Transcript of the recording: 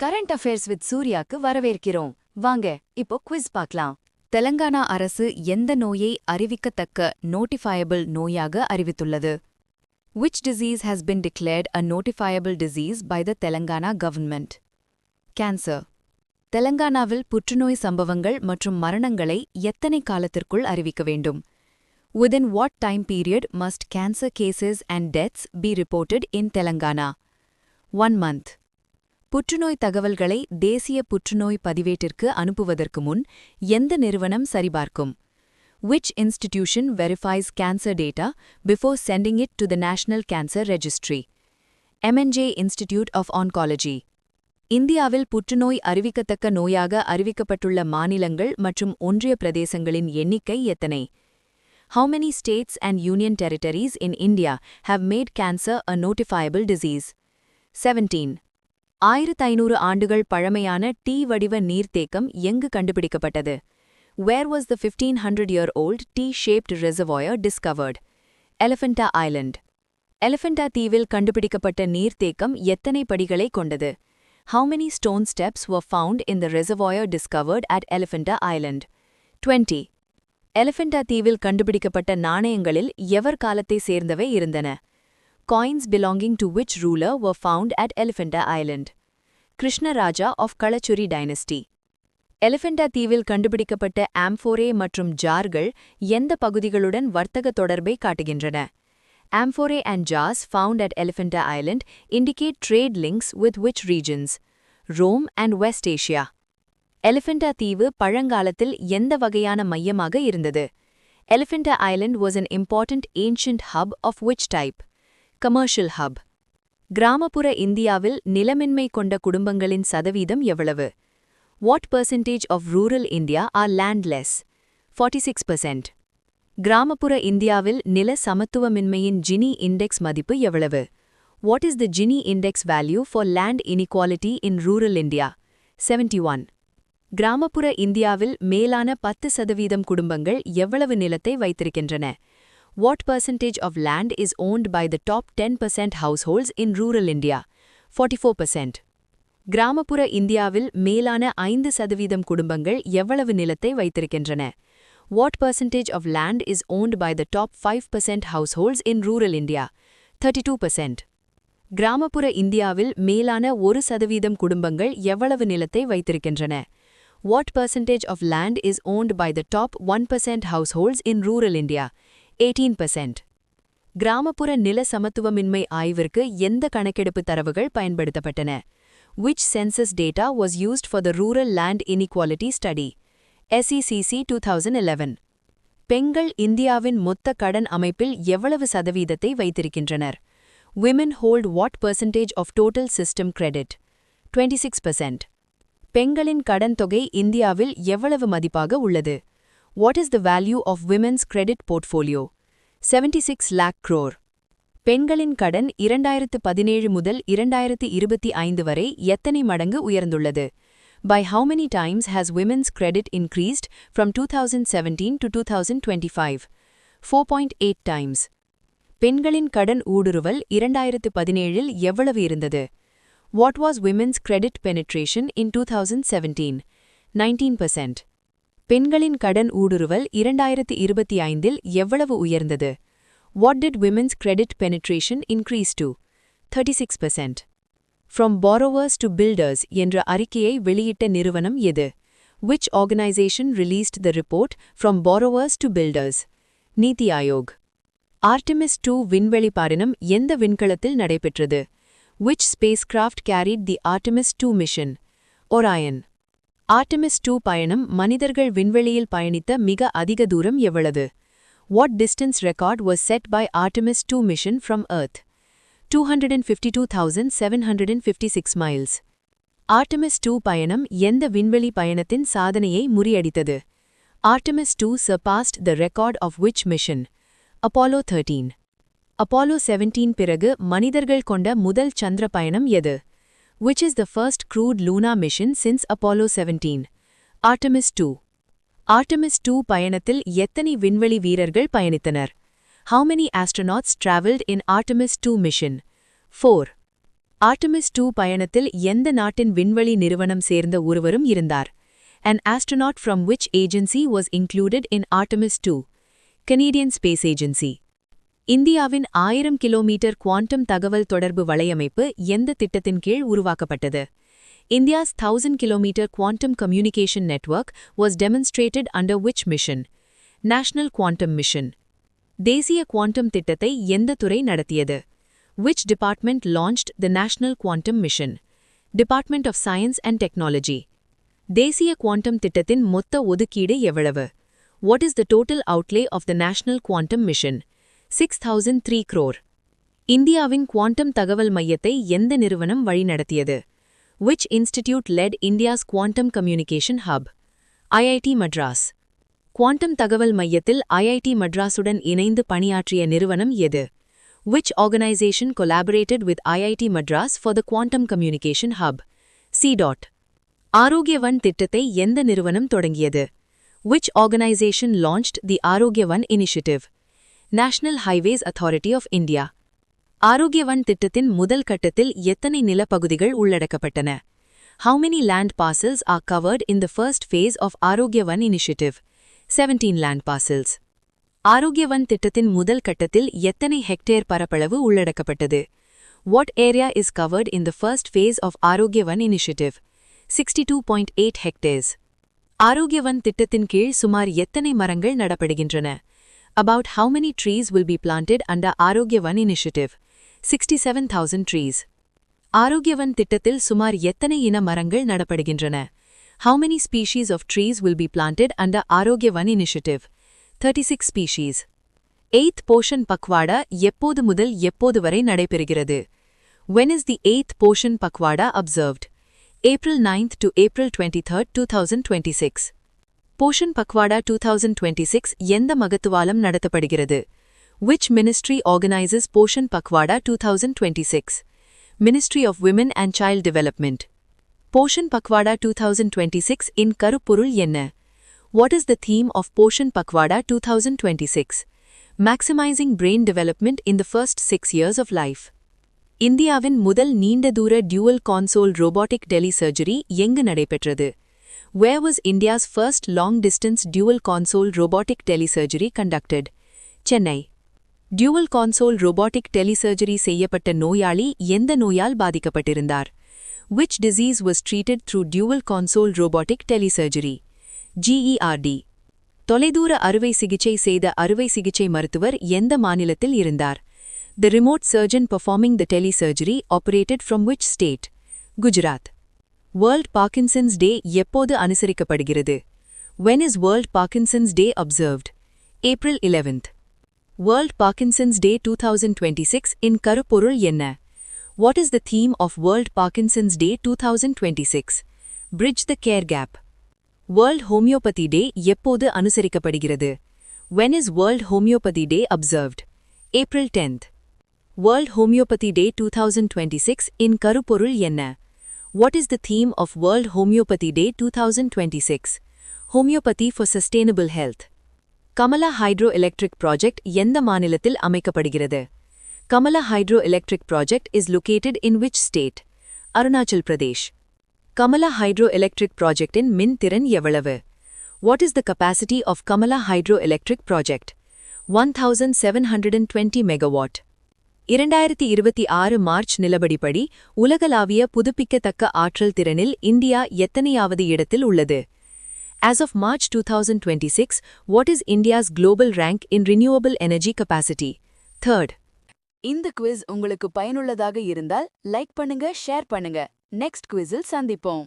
Current affairs with சூர்யாக்கு வரவேற்கிறோம். வாங்க இப்போ குவிஸ் பார்க்கலாம். தெலங்கானா அரசு எந்த நோயை அறிவிக்கத்தக்க நோட்டிஃபயபிள் நோயாக அறிவித்துள்ளது? Which disease has been declared a notifiable disease by the Telangana government? Cancer. தெலங்கானாவில் புற்றுநோய் சம்பவங்கள் மற்றும் மரணங்களை எத்தனை காலத்திற்குள் அறிவிக்க வேண்டும்? Within what time period must cancer cases and deaths be reported in Telangana? 1 month. புற்றுநோய் தகவல்களை தேசிய புற்றுநோய் பதிவேட்டிற்கு அனுப்புவதற்கு முன் எந்த நிறுவனம் சரிபார்க்கும்? Which institution verifies cancer data before sending it to the National Cancer Registry? M&J Institute of Oncology. இந்தியாவில் புற்றுநோய் அறிவிக்கத்தக்க நோயாக அறிவிக்கப்பட்டுள்ள மாநிலங்கள் மற்றும் ஒன்றிய பிரதேசங்களின் எண்ணிக்கை எத்தனை? How many states and union territories in India have made cancer a notifiable disease? 17. 1500 ஆண்டுகள் பழமையான டி வடிவ நீர்த்தேக்கம் எங்கு கண்டுபிடிக்கப்பட்டது? Where was the 1500-year-old T-shaped reservoir discovered? Elephanta Island. Elephanta தீவில் கண்டுபிடிக்கப்பட்ட நீர்த்தேக்கம் எத்தனை படிகளை கொண்டது? How many stone steps were found in the reservoir discovered at Elephanta Island? 20. Elephanta தீவில் கண்டுபிடிக்கப்பட்ட நாணயங்களில் எவர் காலத்தை சேர்ந்தவை இருந்தன? Coins belonging to which ruler were found at Elephanta Island? Krishna Raja of Kalachuri dynasty. Elephanta தீவில் கண்டுபிடிக்கப்பட்ட ஆம்ஃபோரே மற்றும் ஜார்கள் எந்த பகுதிகளுடன் வர்த்தக தொடர்பை காட்டுகின்றன? Amphorae and jars found at Elephanta Island indicate trade links with which regions? Rome and West Asia. Elephanta தீவு பழங்காலத்தில் எந்த வகையான மையமாக இருந்தது? Elephanta Island was an important ancient hub of which type? Commercial hub. கிராமப்புற இந்தியாவில் நிலமின்மை கொண்ட குடும்பங்களின் சதவீதம் எவ்வளவு? What percentage of rural India are landless? 46%. கிராமப்புற இந்தியாவில் நில சமத்துவமின்மையின் ஜினி இண்டெக்ஸ் மதிப்பு எவ்வளவு? What is the Gini index value for land inequality in rural India? 71. கிராமப்புற இந்தியாவில் மேலான 10% குடும்பங்கள் எவ்வளவு நிலத்தை வைத்திருக்கின்றன? What percentage of land is owned by the top 10% households in rural India? 44%. கிராமப்புற இந்தியாவில் மேலான 5% குடும்பங்கள் எவ்வளவு நிலத்தை வைத்திருக்கின்றன? What percentage of land is owned by the top 5% households in rural India? 32%. கிராமப்புற இந்தியாவில் மேலான 1% குடும்பங்கள் எவ்வளவு நிலத்தை வைத்திருக்கின்றன? What percentage of land is owned by the top 1% households in rural India? 18%. கிராமப்புற நில சமத்துவமின்மை ஆய்விற்கு எந்த கணக்கெடுப்பு தரவுகள் பயன்படுத்தப்பட்டன? Which census data was used for the rural land inequality study? SECC 2011. பெண்கள் இந்தியாவின் மொத்த கடன் அமைப்பில் எவ்வளவு சதவீதத்தை வைத்திருக்கின்றனர்? Women hold what percentage of total system credit? 26%. பெண்களின் கடன் தொகை இந்தியாவில் எவ்வளவு மதிப்பாக உள்ளது? What is the value of women's credit portfolio? 76 lakh crore. பெண்களின் கடன் 2017 முதல் 2025 வரை எத்தனை மடங்கு உயர்ந்துள்ளது? By how many times has women's credit increased from 2017 to 2025? 4.8 times. பெண்களின் கடன் ஊடுருவல் 2017இல் எவ்வளவு இருந்தது? What was women's credit penetration in 2017? 19%. பெண்களின் கடன் ஊடுருவல் 2025இல் எவ்வளவு உயர்ந்தது? What did women's credit penetration increase to? 36%. From borrowers to builders என்ற அறிக்கையை வெளியிட்ட நிறுவனம் எது? Which organization released the report From Borrowers to Builders? நீதி ஆயோக். Artemis 2 விண்வெளி பயணம் எந்த விண்கலத்தில் நடைபெற்றது? Which spacecraft carried the Artemis 2 mission? Orion. Artemis 2 பயணம் மனிதர்கள் விண்வெளியில் பயணித்த மிக அதிக தூரம் எவ்வளவு? What distance record was set by Artemis 2 mission from Earth? 252,756 miles. Artemis 2 பயணம் எந்த விண்வெளி பயணத்தின் சாதனையை முறியடித்தது? Artemis 2 surpassed the record of which mission? Apollo 13. Apollo 17 பிறகு மனிதர்கள் கொண்ட முதல் சந்திர பயணம் எது? Which is the first crewed lunar mission since Apollo 17? Artemis 2. Artemis 2 பயணத்தில் எத்தனை விண்வெளி வீரர்கள் பயணித்தனர்? How many astronauts traveled in Artemis 2 mission? 4. Artemis 2 பயணத்தில் எந்த நாட்டின் விண்வெளி நிறுவனம் சேர்ந்த ஒருவரும் இருந்தார்? An astronaut from which agency was included in Artemis 2? Canadian Space Agency. இந்தியாவின் 1000 கிலோமீட்டர் குவாண்டம் தகவல் தொடர்பு வலையமைப்பு எந்த திட்டத்தின் கீழ் உருவாக்கப்பட்டது? India's 1000 kilometer quantum communication network was demonstrated under which mission? National Quantum Mission. தேசிய குவாண்டம் திட்டத்தை எந்த துறை நடத்தியது? Which department launched the National Quantum Mission? Department of Science and Technology. தேசிய குவாண்டம் திட்டத்தின் மொத்த ஒதுக்கீடு எவ்வளவு? What is the total outlay of the National Quantum Mission? 6003 crore. இந்தியாவின் குவாண்டம் தகவல் மையத்தை எந்த நிறுவனம் வழிநடத்தியது? Which institute led India's quantum communication hub? IIT Madras. Quantum தகவல் மையத்தில் IIT மட்ராஸுடன் இணைந்து பணியாற்றிய நிறுவனம் எது? Which organization collaborated with IIT Madras for the quantum communication hub? C. ஆரோக்யவன் திட்டத்தை எந்த நிறுவனம் தொடங்கியது? Which organization launched the ஆரோக்யவன் initiative? National Highways Authority of India. ஆரோக்யவன் திட்டத்தின் முதல் கட்டத்தில் எத்தனை நிலப்பகுதிகள் உள்ளடக்கப்பட்டன? How many land parcels are covered in the first phase of ஆரோக்யவன் initiative? 17 land parcels. ஆரோக்யவன் திட்டத்தின் முதல் கட்டத்தில் எத்தனை ஹெக்டேர் பரப்பளவு உள்ளடக்கப்பட்டது? What area is covered in the first phase of ஆரோக்யவன் initiative? 62.8 hectares. ஆரோக்யவன் திட்டத்தின் கீழ் சுமார் எத்தனை மரங்கள் நடப்படுகின்றன? About how many trees will be planted under ஆரோக்யவன் initiative? 67,000 trees. ஆரோக்யவன் திட்டத்தில் சுமார் எத்தனை இன மரங்கள் நடப்படுகின்றன? How many species of trees will be planted under ஆரோக்யவன் initiative? 36 species. 8th Poshan Pakhwada எப்போது முதல் எப்போது வரை நடைபெறுகிறது? When is the 8th Poshan Pakhwada observed? April 9th to April 23rd, 2026. Poshan Pakhwada 2026 எந்த மகத்துவாலம் நடத்தப்படுகிறது? Which ministry organizes Poshan Pakhwada 2026? Ministry of Women and Child Development. Poshan Pakhwada 2026 in கருப்பொருள் என்ன? What is the theme of Poshan Pakhwada 2026? Maximizing brain development in the first 6 years of life. இந்தியாவின் முதல் நீண்ட தூர dual console robotic telesurgery எங்கு நடைபெற்றது? Where was India's first long-distance dual console robotic telesurgery conducted? Chennai. Dual console robotic telesurgery செய்யப்பட்ட நோயாளி எந்த நோயால் பாதிக்கப்பட்டிருந்தார்? Which disease was treated through dual console robotic telesurgery? GERD. தொலைதூர அறுவை சிகிச்சை செய்த அறுவை சிகிச்சை மருத்துவர் எந்த மாநிலத்தில் இருந்தார்? The remote surgeon performing the telesurgery operated from which state? Gujarat. World Parkinson's Day எப்போது அனுசரிக்கப்படுகிறது? When is World Parkinson's Day observed? April 11th. World Parkinson's Day 2026 in கருப்பொருள் என்ன? What is the theme of World Parkinson's Day 2026? Bridge the care gap. World Homeopathy Day எப்போது அனுசரிக்கப்படுகிறது? When is World Homeopathy Day observed? April 10th. World Homeopathy Day 2026 in கருப்பொருள் என்ன? What is the theme of World Homeopathy Day 2026? Homeopathy for Sustainable Health. Kamala Hydroelectric Project எந்த மாநிலத்தில் அமைக்கப்படுகிறது? Kamala Hydroelectric Project is located in which state? Arunachal Pradesh. Kamala Hydroelectric Project in மின் திறன் எவ்வளவு? What is the capacity of Kamala Hydroelectric Project? 1720 megawatt. 2026 March நிலபடிப்படி உலகளாவிய புதுப்பிக்கத்தக்க ஆற்றல் திறனில் இந்தியா எத்தனையாவது இடத்தில் உள்ளது? As of March 2026, what is India's global rank in renewable energy capacity? Third. இந்த குவிஸ் உங்களுக்கு பயனுள்ளதாக இருந்தால் லைக் பண்ணுங்க, ஷேர் பண்ணுங்க. நெக்ஸ்ட் குவிஸில் சந்திப்போம்.